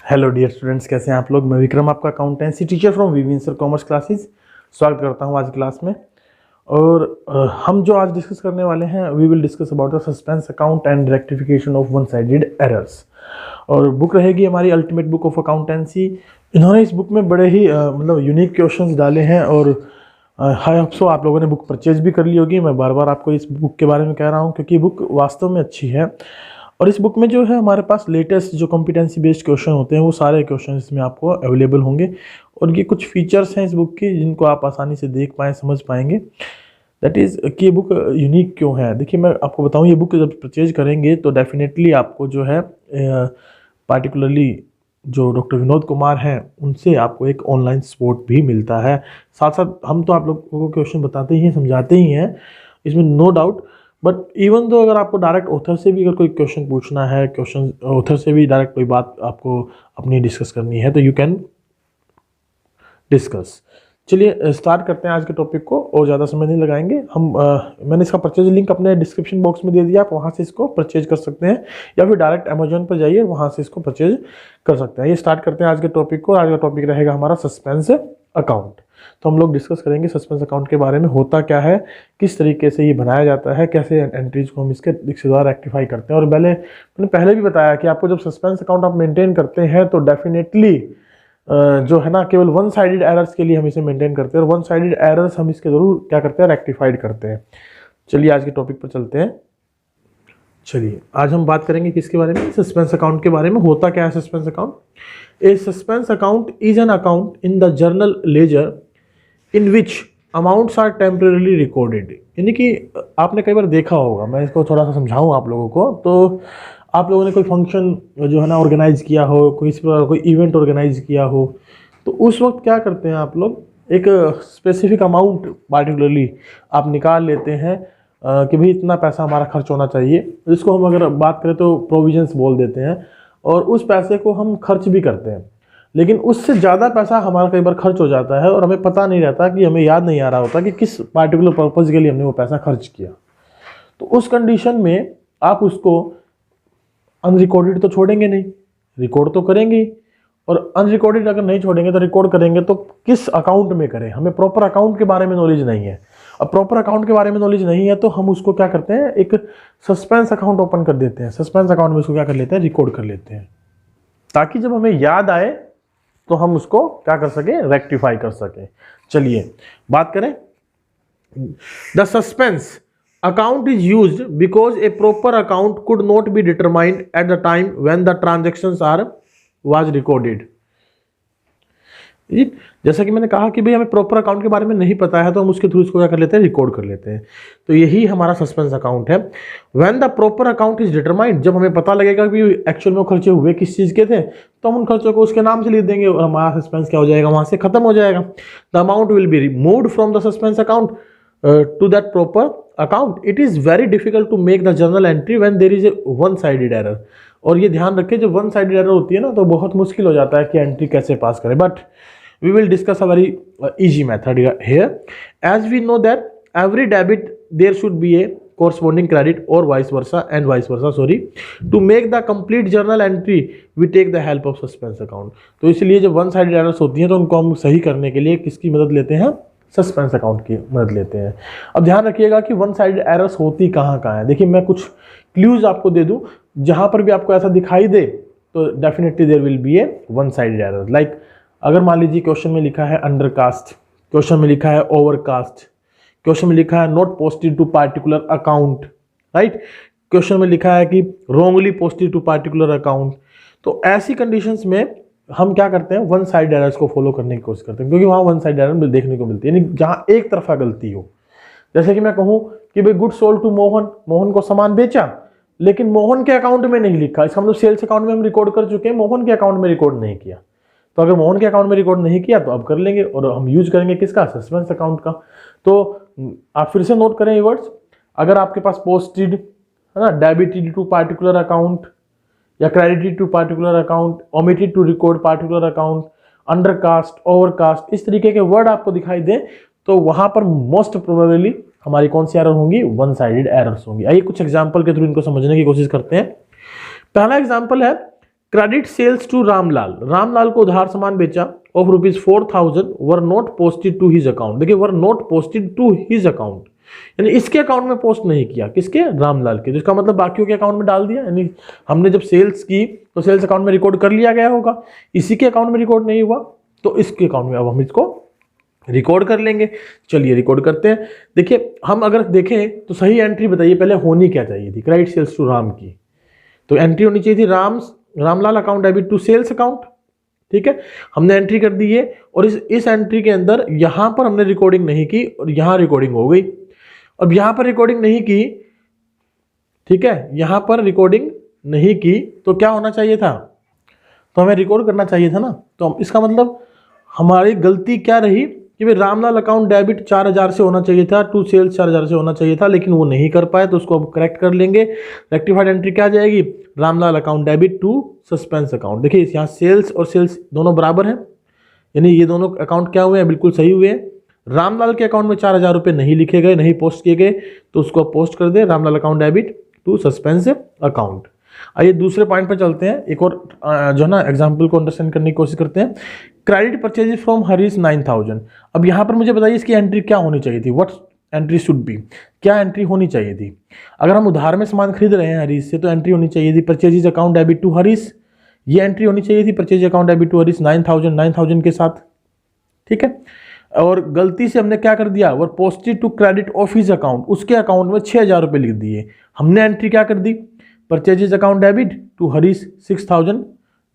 Hello dear students, कैसे हैं आप लोग। मैं विक्रम, आपका अकाउंटेंसी टीचर फ्रॉम वीवीन सर कॉमर्स क्लासेस। स्वागत करता हूं आज क्लास में। और हम जो आज डिस्कस करने वाले हैं, we will discuss about the suspense account and rectification of one sided errors. और बुक रहेगी हमारी अल्टीमेट बुक ऑफ अकाउंटेंसी। इन्होंने इस बुक में बड़े ही मतलब यूनिक क्वेश्चंस डाले हैं और आई होप सो आप लोगों ने बुक परचेज भी कर ली होगी। मैं बार बार आपको इस बुक के बारे में कह रहा हूँ क्योंकि बुक वास्तव में अच्छी है। और इस बुक में जो है हमारे पास लेटेस्ट जो कॉम्पिटेंसी बेस्ड क्वेश्चन होते हैं वो सारे क्वेश्चन इसमें आपको अवेलेबल होंगे। और ये कुछ फीचर्स हैं इस बुक के जिनको आप आसानी से देख पाएँ, समझ पाएंगे। दैट इज़ कि ये बुक यूनिक क्यों है। देखिए, मैं आपको बताऊं, ये बुक जब परचेज करेंगे तो डेफिनेटली आपको जो है पार्टिकुलरली जो डॉक्टर विनोद कुमार हैं उनसे आपको एक ऑनलाइन सपोर्ट भी मिलता है। साथ साथ हम तो आप लोगों को क्वेश्चन बताते ही हैं, समझाते ही हैं, इसमें नो डाउट। बट इवन तो अगर आपको डायरेक्ट ऑथर से भी अगर कोई क्वेश्चन पूछना है, क्वेश्चन ऑथर से भी डायरेक्ट कोई बात आपको अपनी डिस्कस करनी है तो यू कैन डिस्कस। चलिए स्टार्ट करते हैं आज के टॉपिक को और ज़्यादा समय नहीं लगाएंगे हम। मैंने इसका परचेज लिंक अपने डिस्क्रिप्शन बॉक्स में दे दिया, आप वहाँ से इसको परचेज कर सकते हैं या फिर डायरेक्ट अमेजोन पर जाइए, वहाँ से इसको परचेज कर सकते हैं। ये स्टार्ट करते हैं आज के टॉपिक को। आज का टॉपिक रहेगा हमारा सस्पेंस अकाउंट। तो हम लोग डिस्कस करेंगे सस्पेंस अकाउंट के बारे में, होता क्या है, किस तरीके से ये बनाया जाता है, कैसे एंट्रीज को हम इसके द्वारा रेक्टिफाई करते हैं। और मैंने पहले भी बताया कि आपको जब सस्पेंस अकाउंट आप मेंटेन करते हैं तो डेफिनेटली जो है ना, केवल वन साइडेड एरर्स के लिए हम इसे मेंटेन करते हैं और वन साइडेड एरर्स हम इसके जरूर क्या करते हैं, रेक्टिफाइड करते हैं। चलिए आज के टॉपिक पर चलते हैं। चलिए आज हम बात करेंगे किसके बारे में, सस्पेंस अकाउंट के बारे में। होता क्या है suspense account? A suspense account is an account in the journal ledger in which amounts are temporarily recorded. यानी कि आपने कई बार देखा होगा, मैं इसको थोड़ा सा समझाऊं आप लोगों को, तो आप लोगों ने कोई फंक्शन जो है ना ऑर्गेनाइज किया हो, कोई इवेंट ऑर्गेनाइज किया हो, तो उस वक्त क्या करते हैं आप लोग, एक स्पेसिफिक अमाउंट पार्टिकुलरली आप निकाल लेते हैं कि भाई इतना पैसा हमारा खर्च होना चाहिए, जिसको हम अगर बात करें तो प्रोविजंस बोल देते हैं। और उस पैसे को हम खर्च भी करते हैं, लेकिन उससे ज़्यादा पैसा हमारा कई बार खर्च हो जाता है और हमें पता नहीं रहता, कि हमें याद नहीं आ रहा होता कि किस पार्टिकुलर पर्पज़ के लिए हमने वो पैसा खर्च किया। तो उस कंडीशन में आप उसको अनरिकॉर्डेड तो छोड़ेंगे नहीं, रिकॉर्ड तो करेंगे। और अनरिकॉर्डेड अगर नहीं छोड़ेंगे तो रिकॉर्ड करेंगे तो किस अकाउंट में करें, हमें प्रॉपर अकाउंट के बारे में नॉलेज नहीं है। अब प्रॉपर अकाउंट के बारे में नॉलेज नहीं है तो हम उसको क्या करते हैं, एक सस्पेंस अकाउंट ओपन कर देते हैं। सस्पेंस अकाउंट में उसको क्या कर लेते हैं, रिकॉर्ड कर लेते हैं, ताकि जब हमें याद आए तो हम उसको क्या कर सके, रेक्टिफाई कर सके। चलिए बात करें। The suspense account is used because a proper account could not be determined at the time when the transactions was recorded। जैसा कि मैंने कहा कि भाई हमें प्रॉपर अकाउंट के बारे में नहीं पता है तो हम उसके थ्रू इसको क्या कर लेते हैं, रिकॉर्ड कर लेते हैं। तो यही हमारा सस्पेंस अकाउंट है। When the proper account is determined, जब हमें पता लगेगा कि एक्चुअल में खर्चे हुए किस चीज़ के थे, तो हम उन खर्चों को उसके नाम से लिख देंगे और हमारा सस्पेंस क्या हो जाएगा, वहां से खत्म हो जाएगा। The amount will be removed from the suspense account to that proper account। it is very difficult to make the journal entry when there is a one sided error। और ये ध्यान रखें, जब वन साइडेड एरर होती है ना तो बहुत मुश्किल हो जाता है कि एंट्री कैसे पास करें। But we will discuss a very easy method here। as we know that every debit there should be a corresponding credit or vice versa sorry। to make the complete journal entry we take the help of suspense account। तो इसलिए जब one sided errors होती हैं तो उनको हम सही करने के लिए किसकी मदद लेते हैं, सस्पेंस अकाउंट की मदद लेते हैं। अब ध्यान रखिएगा कि वन साइडेड एरर्स होती कहाँ है। देखिए मैं कुछ क्लूज आपको दे दूं, जहां पर भी आपको ऐसा दिखाई दे तो definitely there will be a one sided error. Like अगर मान लीजिए क्वेश्चन में लिखा है अंडरकास्ट, क्वेश्चन में लिखा है ओवरकास्ट, क्वेश्चन में लिखा है not posted to particular account, right, question में लिखा है कि wrongly posted to particular account, तो ऐसी कंडीशंस में हम क्या करते हैं, वन साइड एरर्स को फॉलो करने की कोशिश करते हैं, क्योंकि वहाँ वन साइड एरर देखने को मिलती है, यानी जहाँ एक तरफा गलती हो। जैसे कि मैं कहूँ कि भाई good sold to Mohan, Mohan को सामान बेचा लेकिन मोहन के अकाउंट में नहीं लिखा, इसका मतलब सेल्स अकाउंट में हम रिकॉर्ड कर चुके हैं, मोहन के अकाउंट में रिकॉर्ड नहीं किया। तो अगर मोहन के अकाउंट में रिकॉर्ड नहीं किया तो अब कर लेंगे और हम यूज करेंगे किसका, सस्पेंस अकाउंट का। तो आप फिर से नोट करें ये वर्ड्स, अगर आपके पास पोस्टेड है ना, डेबिटेड टू पार्टिकुलर अकाउंट या credited to particular account, omitted to record particular account, undercast, overcast, इस तरीके के वर्ड आपको दिखाई दें तो वहां पर मोस्ट प्रोबेबली हमारी कौन सी एरर होंगी, वन साइडेड एरर्स होंगी। आइए कुछ एग्जांपल के थ्रू इनको समझने की कोशिश करते हैं। पहला एग्जांपल है credit sales to Ramlal, Ramlal को उधार सामान बेचा of ₹4,000 were not posted to his account. देखिए were not posted to his account, यानी इसके अकाउंट में पोस्ट नहीं किया, किसके, रामलाल के, जिसका मतलब बाकियों के अकाउंट में डाल दिया। यानी हमने जब सेल्स की तो सेल्स अकाउंट में रिकॉर्ड कर लिया गया होगा, इसी के अकाउंट में रिकॉर्ड नहीं हुआ तो इसके अकाउंट में अब हम इसको रिकॉर्ड कर लेंगे। चलिए रिकॉर्ड करते हैं। देखिए हम अगर देखें तो सही एंट्री बताइए पहले होनी क्या चाहिए थी, क्रेडिट सेल्स टू राम की, तो एंट्री होनी चाहिए थी Ramlal account debit to sales account. ठीक है, हमने एंट्री कर दी है और इस एंट्री के अंदर यहां पर हमने रिकॉर्डिंग नहीं की और यहां रिकॉर्डिंग हो गई। अब यहां पर रिकॉर्डिंग नहीं की, ठीक है, यहां पर रिकॉर्डिंग नहीं की तो क्या होना चाहिए था, तो हमें रिकॉर्ड करना चाहिए था ना। तो इसका मतलब हमारी गलती क्या रही कि भाई रामलाल अकाउंट डेबिट 4,000 से होना चाहिए था, टू सेल्स 4,000 से होना चाहिए था, लेकिन वो नहीं कर पाए तो उसको अब करेक्ट कर लेंगे। रेक्टिफाइड एंट्री क्या आ जाएगी, Ramlal account debit to suspense account. देखिए यहाँ सेल्स और सेल्स दोनों बराबर हैं, यानी ये दोनों अकाउंट क्या हुए हैं, बिल्कुल सही हुए हैं। रामलाल के अकाउंट में 4,000 रुपये नहीं लिखे गए, नहीं पोस्ट किए गए, तो उसको पोस्ट कर दे Ramlal account debit to suspense account. आइए दूसरे पॉइंट पर चलते हैं, एक और जो है ना एग्जाम्पल को अंडरस्टैंड करने की कोशिश करते हैं। Credit purchases from Harish 9,000। अब यहाँ पर मुझे बताइए इसकी एंट्री क्या होनी चाहिए थी, व्हाट एंट्री शुड बी, क्या एंट्री होनी चाहिए थी। अगर हम उधार में सामान खरीद रहे हैं हरीश से तो एंट्री होनी चाहिए थी purchases account debit to Harish, ये एंट्री होनी चाहिए थी purchase account debit to Harish 9,000 के साथ। ठीक है, और गलती से हमने क्या कर दिया, वो posted to credit of his account, उसके अकाउंट में 6,000 रुपये लिख दिए। हमने एंट्री क्या कर दी, purchases account debit to Harish 6,000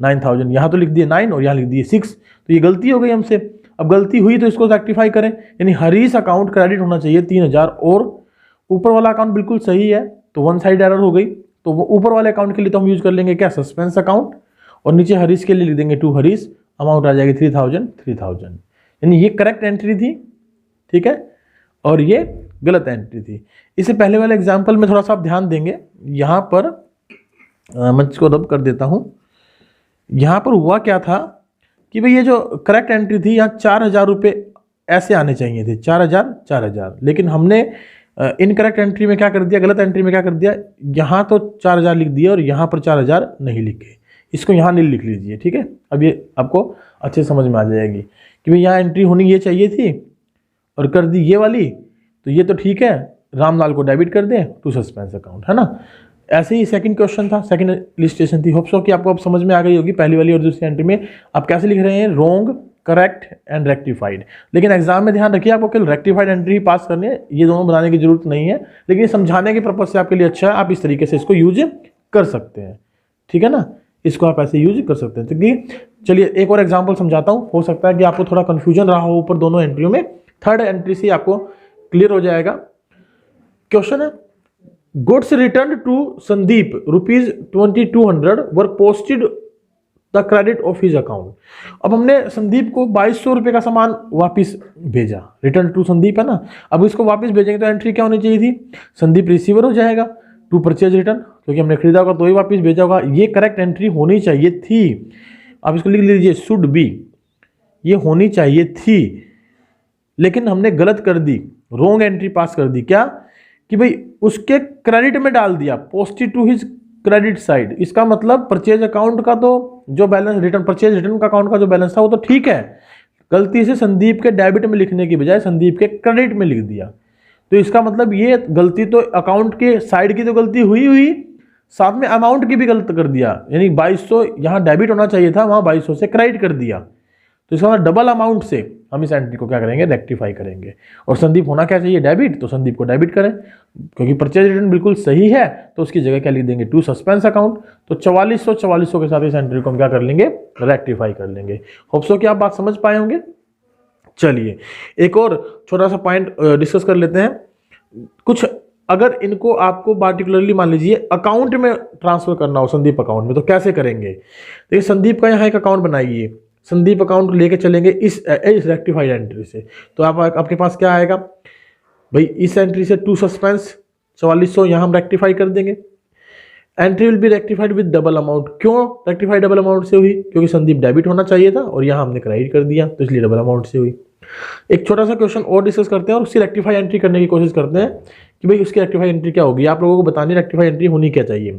9,000, यहाँ तो लिख दिए 9 और यहाँ लिख दिए 6, तो ये गलती हो गई हमसे। अब गलती हुई तो इसको रेक्टिफाई करें, यानी हरीश अकाउंट क्रेडिट होना चाहिए 3,000 और ऊपर वाला अकाउंट बिल्कुल सही है तो वन साइड एरर हो गई, तो वो ऊपर वाले अकाउंट के लिए तो हम यूज कर लेंगे क्या, सस्पेंस अकाउंट, और नीचे हरीश के लिए लिख देंगे टू हरीश, अमाउंट आ जाएगी 3,000, यानी ये करेक्ट एंट्री थी। ठीक है, और ये गलत एंट्री थी। इससे पहले वाले एग्जाम्पल में थोड़ा सा आप ध्यान देंगे, यहाँ पर मैं इसको रब कर देता हूँ। यहाँ पर हुआ क्या था कि भाई ये जो करेक्ट एंट्री थी, यहाँ 4,000 रुपये ऐसे आने चाहिए थे, 4,000, लेकिन हमने इनकरेक्ट एंट्री में क्या कर दिया, गलत एंट्री में क्या कर दिया, यहाँ तो 4,000 लिख दिया और यहाँ पर 4,000 नहीं लिखे, इसको यहाँ नील लिख लीजिए। ठीक है, अब ये आपको अच्छे समझ में आ जाएगी कि भाई यहाँ एंट्री होनी ये चाहिए थी और कर दी ये वाली, तो ये तो ठीक है, रामलाल को डेबिट कर दें टू सस्पेंस अकाउंट, है ना। ऐसे ही सेकंड क्वेश्चन था, सेकंड लिस्टेशन थी। होप सो कि आपको अब समझ में आ गई होगी पहली वाली और दूसरी एंट्री में आप कैसे लिख रहे हैं, रोंग, करेक्ट एंड रेक्टिफाइड। लेकिन एग्जाम में ध्यान रखिए आपको केवल रेक्टिफाइड एंट्री पास करनी है, ये दोनों बनाने की जरूरत नहीं है, लेकिन ये समझाने के पर्पज से आपके लिए अच्छा है, आप इस तरीके से इसको यूज कर सकते हैं। ठीक है ना, इसको आप ऐसे यूज कर सकते हैं। तो चलिए एक और एग्जाम्पल समझाता हूँ, हो सकता है कि आपको थोड़ा कंफ्यूजन रहा हो ऊपर दोनों एंट्रियों में, थर्ड एंट्री से आपको क्लियर हो जाएगा। क्वेश्चन है, goods return to Sandeep ₹2,200 were posted the credit of his account. अब हमने संदीप को 2,200 रुपये का सामान वापस भेजा, रिटर्न टू संदीप है ना। अब इसको वापस भेजेंगे तो एंट्री क्या होनी चाहिए थी, संदीप रिसीवर हो जाएगा, टू परचेज रिटर्न, क्योंकि हमने खरीदा होगा तो ही वापस भेजा होगा, ये करेक्ट एंट्री होनी चाहिए थी। आप इसको लिख लीजिए, शुड बी, ये होनी चाहिए थी, लेकिन हमने गलत कर दी, रोंग एंट्री पास कर दी। क्या कि भाई उसके क्रेडिट में डाल दिया, posted to his credit side. इसका मतलब परचेज अकाउंट का तो जो बैलेंस, रिटर्न परचेज रिटर्न का अकाउंट का जो बैलेंस था वो तो ठीक है, गलती से संदीप के डेबिट में लिखने की बजाय संदीप के क्रेडिट में लिख दिया। तो इसका मतलब ये गलती तो अकाउंट के साइड की तो गलती हुई, साथ में अमाउंट की भी गलत कर दिया, यानी 2,200 यहाँ डेबिट होना चाहिए था, वहाँ 2,200 से क्रेडिट कर दिया। तो इसका मतलब डबल अमाउंट से हम इस एंट्री को क्या करेंगे, रेक्टिफाई करेंगे। और संदीप होना क्या चाहिए, डेबिट, तो संदीप को डेबिट करें, क्योंकि परचेज रिटर्न बिल्कुल सही है तो उसकी जगह क्या लिख देंगे, टू सस्पेंस अकाउंट। तो 4,400 के साथ इस एंट्री को हम क्या कर लेंगे, रेक्टिफाई कर लेंगे। होप सो कि आप बात समझ पाए होंगे। चलिए एक और छोटा सा पॉइंट डिस्कस कर लेते हैं। कुछ अगर इनको आपको पार्टिकुलरली मान लीजिए अकाउंट में ट्रांसफर करना हो संदीप अकाउंट में, तो कैसे करेंगे। देखिए संदीप का यहाँ एक अकाउंट बनाइए, संदीप अकाउंट लेके चलेंगे इस रेक्टिफाइड एंट्री से, तो आपके पास क्या आएगा भाई, इस एंट्री से टू सस्पेंस 4,400 यहाँ हम रेक्टिफाई कर देंगे। Entry will be rectified with double amount. क्यों रेक्टिफाइड डबल अमाउंट से हुई, क्योंकि संदीप डेबिट होना चाहिए था और यहाँ हमने क्रेडिट कर दिया, तो इसलिए डबल अमाउंट से हुई। एक छोटा सा क्वेश्चन और डिस्कस करते हैं और उसकी रेक्टिफाई एंट्री करने की कोशिश करते हैं कि भाई उसकी रेक्टिफाई एंट्री क्या होगी। आप लोगों को बतानी रेक्टिफाई एंट्री होनी क्या चाहिए।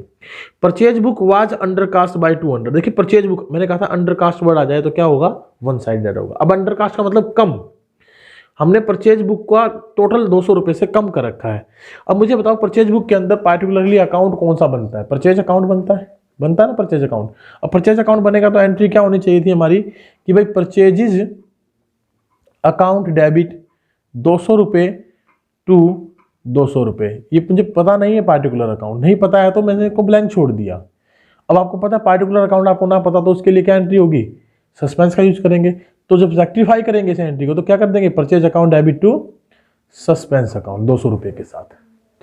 Purchase book was undercast bye 200। देखिए परचेज बुक, मैंने कहा था अंडरकास्ट वर्ड आ जाए तो क्या होगा, वन साइडेड होगा। अब अंडरकास्ट का मतलब कम, हमने परचेज बुक का टोटल 200 रुपये से कम कर रखा है। अब मुझे बताओ परचेज बुक के अंदर पार्टिकुलरली अकाउंट कौन सा बनता है, परचेज अकाउंट बनता है ना परचेज अकाउंट। अब परचेज अकाउंट बनेगा तो एंट्री क्या होनी चाहिए थी हमारी कि भाई परचेजिज अकाउंट डेबिट 200 रुपये टू 200 रुपये। ये मुझे पता नहीं है पार्टिकुलर अकाउंट, नहीं पता है तो मैंने इसको ब्लैंक छोड़ दिया। अब आपको पता है पार्टिकुलर अकाउंट आपको ना पता तो उसके लिए क्या एंट्री होगी, सस्पेंस का यूज करेंगे। तो जब रेक्टिफाई करेंगे इस एंट्री को तो क्या कर देंगे, purchase account debit to suspense account 200 रुपये के साथ,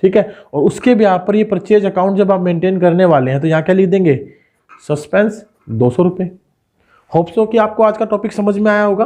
ठीक है। और उसके भी यहाँ पर ये परचेज अकाउंट जब आप मेंटेन करने वाले हैं तो यहाँ क्या लिख देंगे, सस्पेंस 200 रुपये। होप सो कि आपको आज का टॉपिक समझ में आया होगा।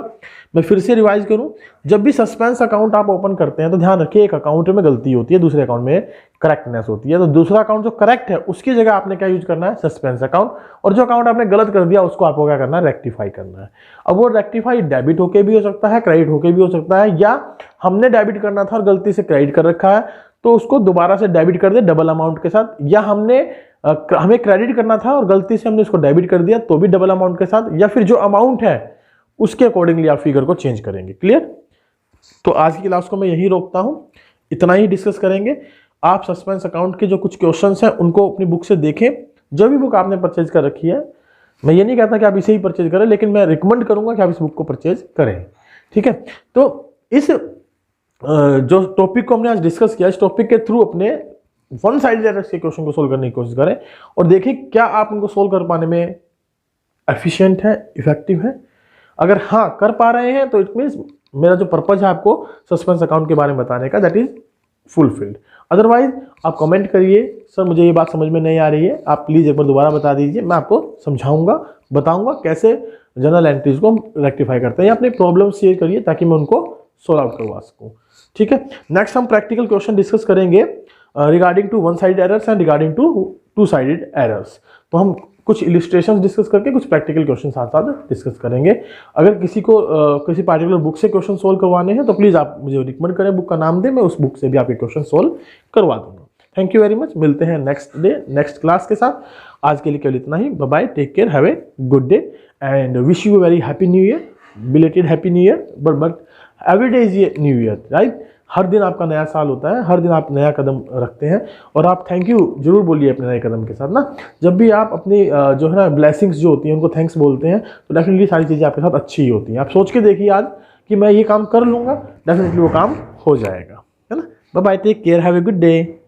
मैं फिर से रिवाइज करूं, जब भी सस्पेंस अकाउंट आप ओपन करते हैं तो ध्यान रखिए एक अकाउंट में गलती होती है, दूसरे अकाउंट में करेक्टनेस होती है। तो दूसरा अकाउंट जो करेक्ट है उसकी जगह आपने क्या यूज करना है, सस्पेंस अकाउंट। और जो अकाउंट आपने गलत कर दिया उसको आपको क्या करना है, रेक्टिफाई करना है। अब वो रेक्टिफाई डेबिट होके भी हो सकता है, क्रेडिट होके भी हो सकता है, या हमने डेबिट करना था और गलती से क्रेडिट कर रखा है तो उसको दोबारा से डेबिट कर दे डबल अमाउंट के साथ, या हमें क्रेडिट करना था और गलती से हमने उसको डेबिट कर दिया तो भी डबल अमाउंट के साथ, या फिर जो अमाउंट है उसके अकॉर्डिंगली आप फिगर को चेंज करेंगे। क्लियर। तो आज की क्लास को मैं यही रोकता हूं, इतना ही डिस्कस करेंगे। आप सस्पेंस अकाउंट के जो कुछ क्वेश्चंस हैं उनको अपनी बुक से देखें, जो भी बुक आपने परचेज कर रखी है। मैं ये नहीं कहता कि आप इसे ही परचेज करें, लेकिन मैं रिकमेंड करूंगा कि आप इस बुक को परचेज करें, ठीक है। तो इस जो टॉपिक को हमने आज डिस्कस किया, इस टॉपिक के थ्रू अपने वन साइडेड एरर्स के क्वेश्चन को सोल्व करने की कोशिश करें और देखिए क्या आप उनको सोल्व कर पाने में एफिशिएंट है, इफेक्टिव है। अगर हाँ कर पा रहे हैं तो इट मीन्स मेरा जो पर्पज है आपको सस्पेंस अकाउंट के बारे में बताने का, दैट इज फुलफिल्ड। अदरवाइज आप कमेंट करिए सर मुझे ये बात समझ में नहीं आ रही है, आप प्लीज़ एक बार दोबारा बता दीजिए, मैं आपको समझाऊंगा, बताऊंगा कैसे जनरल एंट्रीज को रेक्टिफाई करते हैं, या अपने प्रॉब्लम शेयर करिए ताकि मैं उनको सोल्व आउट करवा सकूँ, ठीक है। नेक्स्ट हम प्रैक्टिकल क्वेश्चन डिस्कस करेंगे regarding to one side errors and regarding to two sided errors. तो हम कुछ इलिस्ट्रेशंस डिस्कस करके कुछ प्रैक्टिकल क्वेश्चन साथ साथ डिस्कस करेंगे। अगर किसी को किसी पार्टिकुलर बुक से क्वेश्चन सोल्व करवाने हैं तो प्लीज़ आप मुझे रिकमेंड करें, बुक का नाम दें, मैं उस बुक से भी आपके क्वेश्चन सोल्व करवा दूंगा। Thank you very much. मिलते हैं नेक्स्ट डे नेक्स्ट क्लास के साथ। आज के लिए केवल इतना ही। Bye bye, take care, have a good day and wish you very happy new year, belated happy new year. But every day is ये न्यू ईयर, राइट। हर दिन आपका नया साल होता है, हर दिन आप नया कदम रखते हैं और आप थैंक यू जरूर बोलिए अपने नए कदम के साथ ना। जब भी आप अपनी जो है ना ब्लेसिंग्स जो होती हैं उनको थैंक्स बोलते हैं तो डेफिनेटली सारी चीज़ें आपके साथ अच्छी ही होती हैं। आप सोच के देखिए आज कि मैं ये काम कर लूँगा, डेफिनेटली वो काम हो जाएगा, है ना। Bye bye, take care, have a good day.